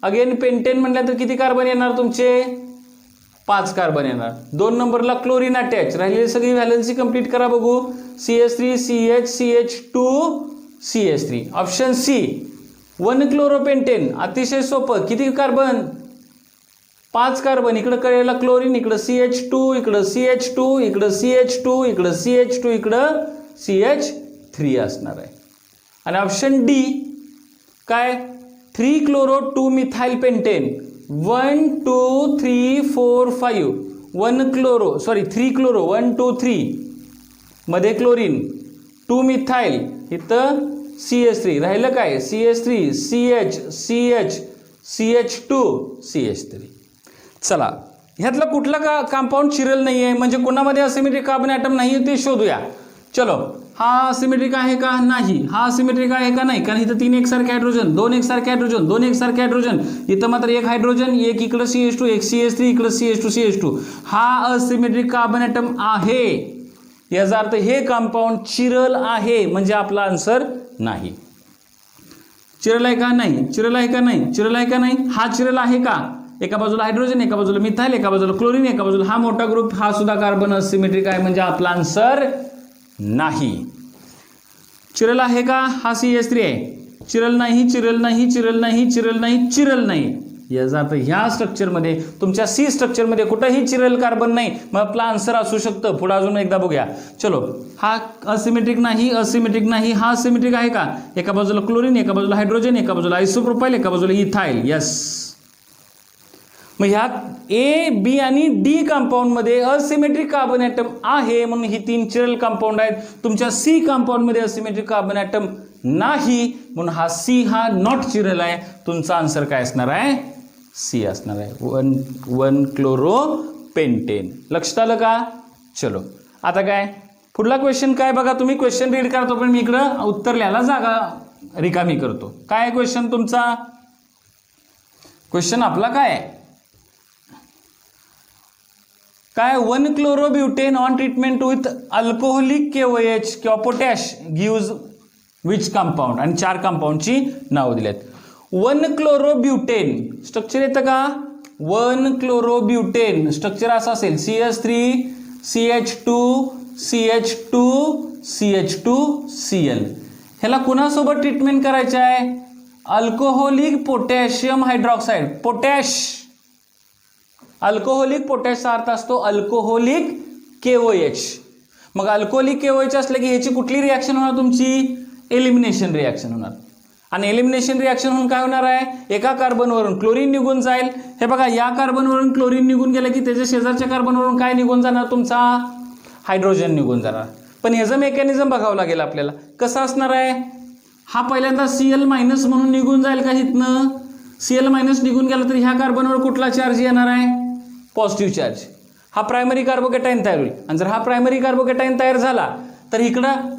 अगेन पेंटेन म्हटलं तर किती कार्बन येणार तुमचे, 5 कार्बन येणार. 2 नंबरला क्लोरीन अटॅच. राहिलेली सगळी व्हॅलेन्सी कंप्लीट करा बघू, CH3 CH CH2 CH3. Option C 1-chloropentan. अतिशय सोपं, किती कार्बन, 5 कार्बन. इकडं कळेला क्लोरीन, इकडं CH2, इकडं CH2, इकडं CH2, इकडं CH2, इकडं CH3 असणार आहे. आणि ऑप्शन डी काय, 3-chloro-2-methyl पेंटेन. 1 2 3 4 5 3-chloro 1 2 3 मध्ये क्लोरीन, 2-methyl इथं CH3. राहिलं काय, CH3 CH CH CH2 CH3. चला ह्यातला कुठला कंपाऊंड चिरल नाही आहे, म्हणजे कोणामध्ये असिमेट्रिक कार्बन ॲटम नाही आहे ते शोधूया. चलो, हा असिमेट्रिक आहे का, नाही. हा असिमेट्रिक आहे का, नाही, कारण इथं 3 एकसारखे हायड्रोजन, 2 एकसारखे हायड्रोजन, 2 एकसारखे हायड्रोजन. इथं मात्र 1 हायड्रोजन, 1 इकडं CH2, 1 CH3, इकडं CH2 CH2. हा असिमेट्रिक कार्बन ॲटम आहे. याचा अर्थ हे कंपाऊंड चिरल आहे, म्हणजे आपला आन्सर नाही. चिरल आहे का, नाही. चिरल आहे का, नाही. चिरल आहे का, नाही. हा चिरल आहे का, एका बाजूला हायड्रोजन, एका बाजूला मिथाइल, एका बाजूला क्लोरीन, एका बाजूला हा मोठा ग्रुप, हा सुद्धा कार्बन असिमेट्रिक आहे, म्हणजे आपला आन्सर नाही. चिरल आहे का, हा CH3 आहे. चिरल नाही, चिरल नाही, चिरल नाही, चिरल नाही, चिरल नाही. याचा अर्थ ह्या स्ट्रक्चरमध्ये, तुमच्या सी स्ट्रक्चरमध्ये कुठंही चिरल कार्बन नाही, मग आपला आन्सर असू शकतं. पुढे अजून एकदा बघूया. चलो, हा असिमेट्रिक नाही, असिमेट्रिक नाही. हा असिमेट्रिक आहे का, एका बाजूला क्लोरीन, एका बाजूला हायड्रोजन, एका बाजूला आयसोप्रोपाइल, एका बाजूला इथाइल. यस. मग ह्यात ए बी आणि डी कंपाऊंडमध्ये असिमेट्रिक कार्बन ॲटम आहे, म्हणून ही 3 चिरल कंपाऊंड आहेत. तुमच्या सी कंपाऊंडमध्ये असिमेट्रिक कार्बन ॲटम नाही, म्हणून हा सी हा नॉट चिरल आहे. तुमचा आन्सर काय असणार आहे, सी असणार आहे. 1-chloropentan. लक्षात आलं का. चलो आता काय पुढला क्वेश्चन काय बघा. तुम्ही क्वेश्चन रीड करतो, पण मी इकडं उत्तर लिहायला जागा रिकामी करतो. काय क्वेश्चन तुमचा, क्वेश्चन आपला काय काय 1-chlorobutane on treatment with alcoholic KOH किंवा पोटॅश गिव्ज विच कंपाऊंड, आणि 4 कंपाऊंडची नावं दिलेत. 1-chlorobutane स्ट्रक्चर येतं का, 1-chlorobutane स्ट्रक्चर असं असेल, CH3 CH2 CH2 CH2 Cl. ह्याला कुणासोबत ट्रीटमेंट करायचं आहे, alcoholic potassium hydroxide. Potash, alcoholic पोटॅशचा अर्थ असतो अल्कोहोलिक KOH. मग अल्कोहोलिक KOH असलं की ह्याची कुठली रिॲक्शन होणार तुमची, एलिमिनेशन रिॲक्शन होणार. आणि एलिमिनेशन रिॲक्शन होऊन काय होणार आहे, एका कार्बनवरून क्लोरीन निघून जाईल. हे बघा, या कार्बनवरून क्लोरीन निघून गेलं की त्याच्या शेजारच्या कार्बनवरून काय निघून जाणार तुमचा, हायड्रोजन निघून जाणार. पण ह्याचं मेकॅनिझम बघावं लागेल आपल्याला. कसं असणार आहे, हा पहिल्यांदा Cl- म्हणून निघून जाईल का इथनं. Cl- निघून गेला तर ह्या कार्बनवर कुठला चार्ज येणार आहे, पॉझिटिव्ह चार्ज. हा प्रायमरी कार्बोकॅटायन तयार होईल. आणि जर हा प्रायमरी कार्बोकॅटायन तयार झाला तर इकडं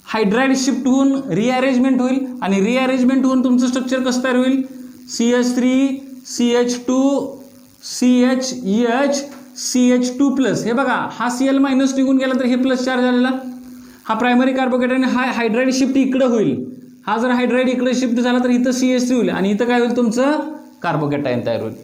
हायड्राइड शिफ्ट होऊन रिअरेंजमेंट होईल, आणि रिअरेंजमेंट होऊन तुमचं स्ट्रक्चर कसं तयार होईल, CH3 CH2CH हे बघा, हा Cl मायनस निघून गेला तर हे प्लस चार्ज झालेला, हा प्रायमरी कार्बोकेटायन, हा हायड्राईड शिफ्ट इकडे होईल, हा जर हायड्राईड इकडे शिफ्ट झाला तर इथं CH3 होईल आणि इथं काय होईल तुमचं कार्बोकेटायन तयार होईल.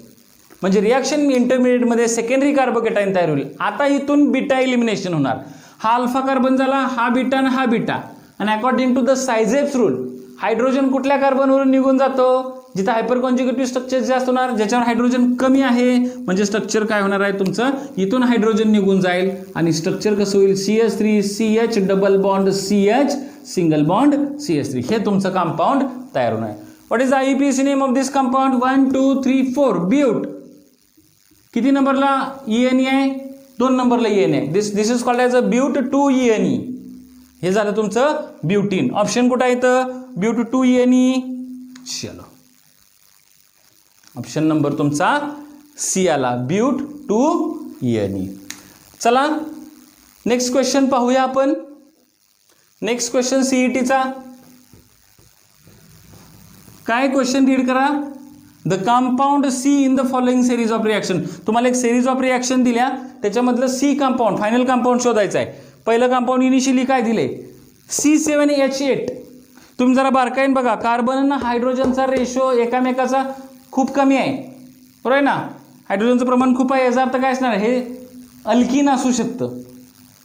म्हणजे रिॲक्शन इंटरमिडिएटमध्ये सेकंडरी कार्बोकेटायन तयार होईल. आता इथून बीटा एलिमिनेशन होणार, हा अल्फा कार्बन झाला, हा बीटा आणि हा बीटा, आणि according to the Saytzeff's rule hydrogen कुठल्या कार्बनवरून निघून जातो, जिथं हायपर कॉन्जुगेटिव्ह स्ट्रक्चर जास्त होणार, ज्याच्यावर हायड्रोजन कमी आहे, म्हणजे स्ट्रक्चर काय होणार आहे तुमचं, इथून हायड्रोजन निघून जाईल आणि स्ट्रक्चर कसं होईल, CH3 CH double bond CH single bond CH3, हे तुमचं कंपाऊंड तयार होणार आहे. What is the IUPAC name of this compound? 1 2 3 4 but. किती नंबरला ENE आहे? 2 नंबरला ENE आहे. This is called as a but 2 ENE. हे झालं तुमचं ब्युटीन. ऑप्शन कुठं आहे इथं? But 2 ENE. चलो, ऑप्शन नंबर तुमचा सी आला, ब्यूट 2 ENE. चला नेक्स्ट क्वेश्चन पाहूया आपण. नेक्स्ट क्वेश्चन CETचा काय क्वेश्चन रीड करा. The compound C in the following series of reaction. तुम्हाला एक सिरीज ऑफ रिएक्शन दिल्या, त्याच्यामधलं C कंपाऊंड, फायनल कंपाऊंड शोधायचं आहे. पहिलं कंपाऊंड इनिशियली काय दिले, C7H8. तुम्ही जरा बारकाईन बघा, कार्बन आणि हायड्रोजनचा रेशो एकामेकाचा खूप कमी आहे, बरोबर आहे ना, हायड्रोजनचं प्रमाण खूप आहे, याचा अर्थ काय असणार, हे अल्किन असू शकतं.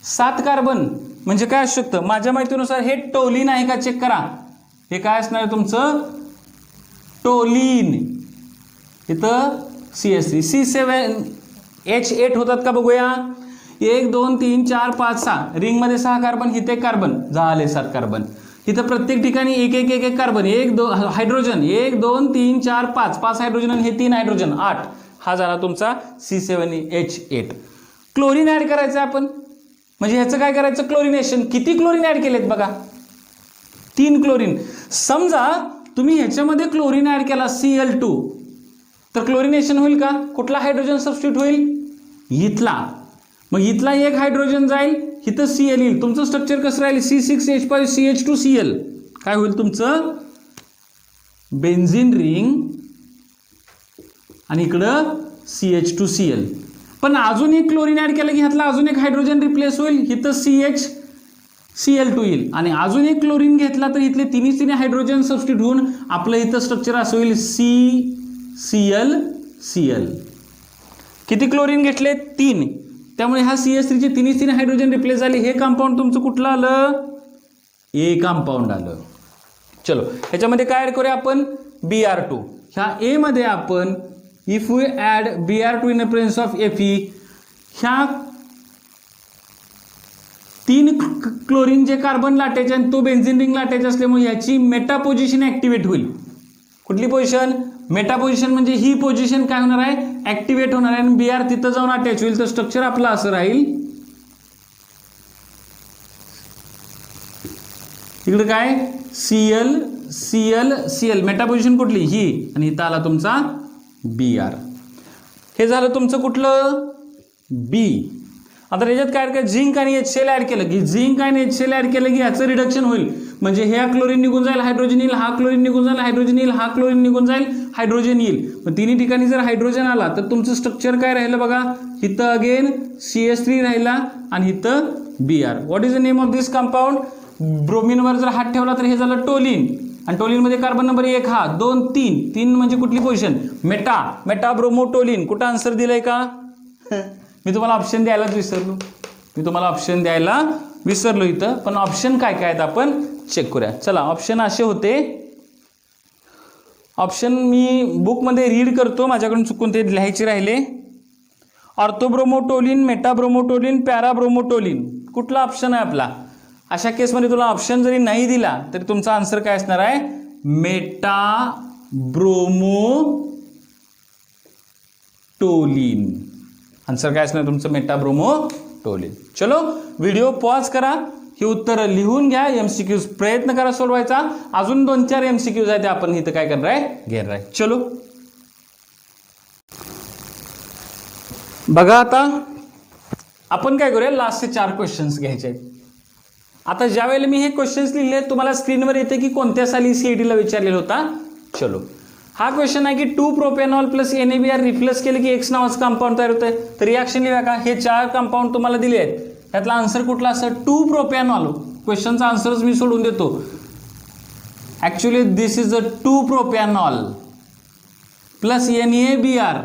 7 कार्बन म्हणजे काय असू शकतं, माझ्या माहितीनुसार हे टोलिन आहे का चेक करा. हे काय असणार आहे तुमचं, टोलिन. इथं CH3 C7H8 होतात का बघूया. 1 2 3 4 5 6 रिंगमध्ये 6 कार्बन, इथे कार्बन झाले 7 कार्बन. इथं प्रत्येक ठिकाणी एक एक एक एक कार्बन, 1 2 हायड्रोजन, 1 2 3 4 5 5 हायड्रोजन आणि हे 3 हायड्रोजन 8. हा झाला तुमचा C7H8. क्लोरीन ऍड करायचं आपण, म्हणजे ह्याचं काय करायचं, क्लोरिनेशन. किती क्लोरीन ऍड केलेत बघा, 3 क्लोरीन. समजा तुम्ही ह्याच्यामध्ये क्लोरीन ऍड केला Cl2, तर क्लोरिनेशन होईल का, कुठला हायड्रोजन सबस्टिट्यूट होईल, इथला. मग इथला एक हायड्रोजन जाईल, इथं Cl येईल. तुमचं स्ट्रक्चर कसं राहील, C6H5CH2Cl. काय होईल तुमचं, बेन्झिन रिंग आणि इकडं CH2Cl. पण अजून एक क्लोरीन ऍड केलं की ह्यातला अजून एक हायड्रोजन रिप्लेस होईल, इथं CH2Cl येईल. आणि अजून एक क्लोरीन घेतला तर इथले तिन्ही हायड्रोजन सबस्टिट्यूट होऊन आपलं इथं स्ट्रक्चर असं होईल CClCl. किती क्लोरीन घेतले, 3. त्यामुळे ह्या CH3 चे तिन्ही हायड्रोजन रिप्लेस झाले. हे कंपाऊंड तुमचं कुठलं आलं, ए कंपाऊंड आलं. चलो ह्याच्यामध्ये काय ऍड करूया आपण, Br2. ह्या ए मध्ये आपण if we add Br2 in presence of Fe, ह्या 3 क्लोरीन जे कार्बन लाटायचे आणि तो बेन्झिन रिंग लाटायचे असल्यामुळे याची मेटा पोझिशन ऍक्टिव्हेट होईल. कुठली पोझिशन, मेटा पोझिशन, म्हणजे ही पोझिशन काय होणार आहे, ऍक्टिव्हेट होणार आहे आणि Br तिथं जाऊन अटॅच होईल. तर स्ट्रक्चर आपलं असं राहील, इकडे काय Cl मेटा पोझिशन कुठली, ही, आणि इथं आला तुमचा Br. हे झालं तुमचं कुठलं, B. आता याच्यात काय झिंक आणि HCl ऍड केलं की, झिंक आणि HCl ऍड केलं की याचं रिडक्शन होईल. म्हणजे ह्या क्लोरीन निघून जाईल, हायड्रोजन येईल, हा क्लोरीन निघून जाईल, हायड्रोजन येईल, हा क्लोरीन निघून जाईल, हायड्रोजन येईल. पण तिन्ही ठिकाणी जर हायड्रोजन आला तर तुमचं स्ट्रक्चर काय राहिलं बघा, इथं अगेन CH3 राहिला आणि इथं Br. What is the name of this compound. ब्रोमिनवर जर हात ठेवला तर हे झालं टोलिन, आणि टोलिन मध्ये कार्बन नंबर 1 हा, 2 3 म्हणजे कुठली पोझिशन, मेटा ब्रोमोटोलिन. कुठं आन्सर दिलंय का, मी तुम्हाला ऑप्शन द्यायला विसरलो, इथं. पण ऑप्शन काय काय आहेत आपण चेक करूया. चला ऑप्शन असे होते, ऑप्शन मी बुकमध्ये रीड करतो, माझ्याकडून चुकून ते लिहायचे राहिले. ऑर्थोब्रोमोटोलिन, मेटाब्रोमोटोलिन, पॅराब्रोमोटोलिन. कुठला ऑप्शन आहे आपला. अशा केसमध्ये तुला ऑप्शन जरी नाही दिला तरी तुमचा आन्सर काय असणार आहे, मेटाब्रोमोटोलिन. आन्सर काय असणार तुमचं, मेटाब्रोमोटोलिन. चलो व्हिडिओ पॉज करा, ही उत्तर लिहून घ्या, MCQs प्रयत्न करा सोडवायचा. अजून 2-4 MCQs आहेत, आपण इथं काय करणार आहे, घेणार आहे. चलो बघा, आता आपण काय करूया, लास्टचे 4 क्वेश्चन्स घ्यायचे आहेत. आता ज्या वेळेला मी हे क्वेश्चन्स लिहिले तुम्हाला स्क्रीनवर येते की कोणत्या साली CETला विचारलेला होता. चलो हा क्वेश्चन आहे की 2 प्रोपॅनॉल प्लस NaBr रिप्लेस केले की X नावाचं कंपाऊंड तयार होतंय. तर रिॲक्शन लिहा का, हे 4 कंपाऊंड तुम्हाला दिले आहेत, त्यातला आन्सर कुठला असं 2 प्रोपॅनॉल. क्वेश्चनचा आन्सरच मी सोडून देतो. Actually this is a 2 propanol plus NaBr,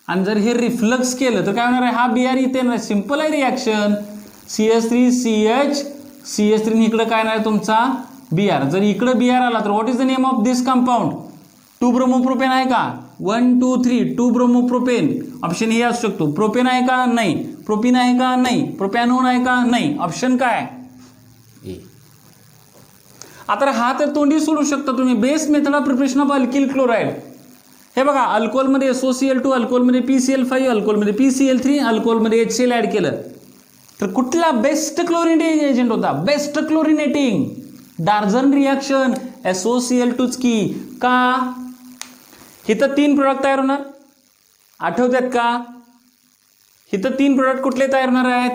आणि जर हे रिफ्लक्स केलं तर काय होणार आहे, हा Br इथे येणार. सिंपल आहे रिॲक्शन. CH3 इकडं काय येणार आहे तुमचा Br. जर इकडं Br आला तर what is the name of this compound? 2 bromopropane आहे का? 1 2 3 2 ब्रोमोप्रोपेन. ऑप्शन हे असू शकतो. प्रोपेन आहे का? नाही. प्रोपिन आहे का? नाही. प्रोपॅनोन आहे का? नाही. ऑप्शन काय? ए. आता हा तर तोंडी सोडू शकता तुम्ही. Best method of preparation of alkyl chloride. हे बघा, अल्कोहोलमध्ये SOCl2, अल्कोहोलमध्ये PCl5, अल्कोहोलमध्ये PCl3, अल्कोहोलमध्ये HCl add केलं तर कुठला बेस्ट क्लोरिनेटिंग एजंट होता? बेस्ट क्लोरिनेटिंग डार्झन रिॲक्शन SOCl2 की. का? इथं 3 प्रोडक्ट तयार होणार, आठवतात का? इथं 3 प्रोडक्ट कुठले तयार होणार आहेत?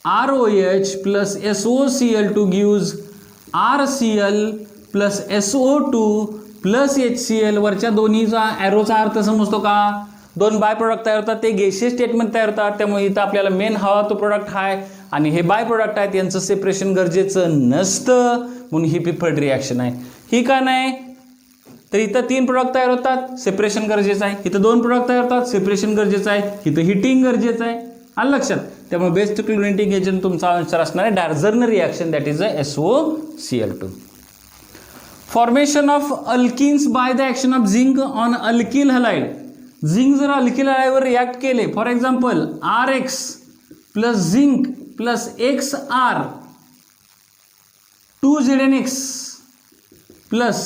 ROH plus SOCl2 gives RCl plus SO2 plus HCl. वरच्या दोन्हीचा ॲरोचा अर्थ समजतो का? 2 बाय प्रोडक्ट तयार होतात, ते गॅसियस स्टेटमेंट तयार होतात. त्यामुळे इथं आपल्याला मेन हवा तो प्रोडक्ट आहे आणि हे बाय प्रोडक्ट आहेत, यांचं सेपरेशन गरजेचं नसतं, म्हणून ही प्रिफर्ड रिॲक्शन आहे. ही का नाही? तर इथं 3 प्रोडक्ट तयार होतात, सेपरेशन गरजेचं आहे. इथं 2 प्रोडक्ट तयार होतात, सेपरेशन गरजेचं आहे. इथं हिटिंग गरजेचं आहे. आलं लक्षात? त्यामुळे बेस्ट क्लोरिनेटिंग एजंट तुमचा आन्सर असणार आहे Darzens reaction, that is a SOCl2. Formation of alkenes by the action of zinc on alkyl halide. Zinc जर अल्किल हलाइडवर रिॲक्ट केले, for example RX plus zinc plus XR 2ZnX plus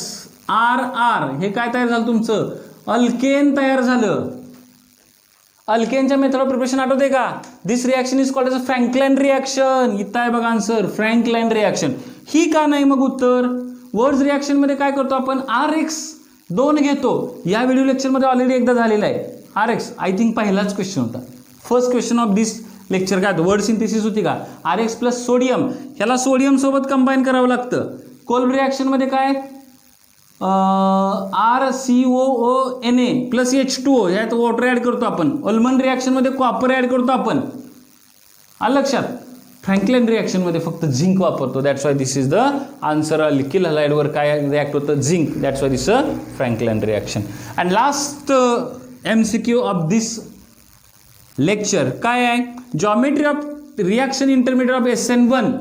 RR, हे काय तयार झालं तुमचं? अल्केन तयार झालं. अल्केनच्या मेथड ऑफ प्रिपरेशन आठवते का? This reaction is called as a Frankland reaction. इथं आहे बघा आन्सर, फ्रँकलाइन रिॲक्शन. ही का नाही मग उत्तर? वर्ड्स रिॲक्शनमध्ये काय करतो आपण? RX 2 घेतो. या व्हिडिओ लेक्चरमध्ये ऑलरेडी एकदा झालेला आहे. RX आय थिंक पहिलाच क्वेश्चन होता. First question of this lecture काय होतं? वर्ड सिंथेसिस होती का? RX प्लस सोडियम, ह्याला सोडियम सोबत कंबाईन करावं लागतं. कोल्ब रिॲक्शनमध्ये काय? RCOONA प्लस H2O, ह्यात वॉटर ॲड करतो आपण. ऑल्मन रिॲक्शनमध्ये कॉपर ॲड करतो आपण. आलं लक्षात? फ्रँकलाइन रिॲक्शनमध्ये फक्त झिंक वापरतो. That's why this is the answer. Alkyl हलाइडवर काय रिॲक्ट होतं? Zinc. That's why this a Frankland reaction. And last MCQ of this lecture काय आहे? Geometry of reaction intermediate of SN1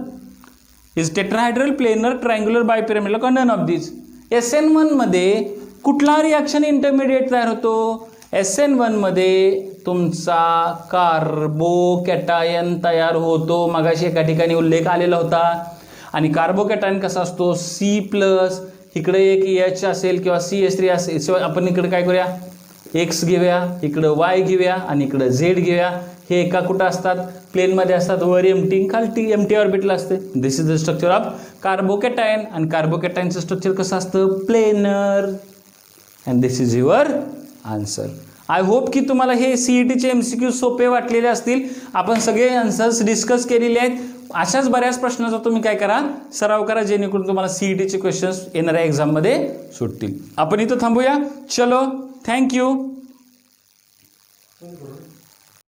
is tetrahedral, planar, triangular, bipyramidal का नन ऑफ दिस? SN1 मध्ये कुठला रिॲक्शन इंटरमिडिएट तयार होतो? SN1 मध्ये तुमचा कार्बोकॅटायन तयार होतो. मगाशी एका ठिकाणी उल्लेख आलेला होता. आणि कार्बोकॅटायन कसा असतो? C प्लस, इकडे एक H असेल किंवा CH3 असेल. आपण इकडे काय करूया? X घेऊया, इकडं Y घेऊया आणि इकडं Z घेऊया. हे एका कुठं असतात? प्लेनमध्ये असतात. वर एम्प्टी, खाली एम्प्टी ऑर्बिटल असते. This is the structure of carbocation. आणि कार्बोकॅटायनचं स्ट्रक्चर कसं असतं? Planar. And this is your answer. I hope की तुम्हाला हे CETचे MCQ सोपे वाटलेले असतील. आपण सगळे आन्सर्स डिस्कस केलेले आहेत. अशाच बऱ्याच प्रश्नाचा तुम्ही काय करा? सराव करा, जेणेकरून तुम्हाला CETचे क्वेश्चन्स येणाऱ्या एक्झाममध्ये सुटतील. आपण इथं थांबूया. चलो, थँक्यू.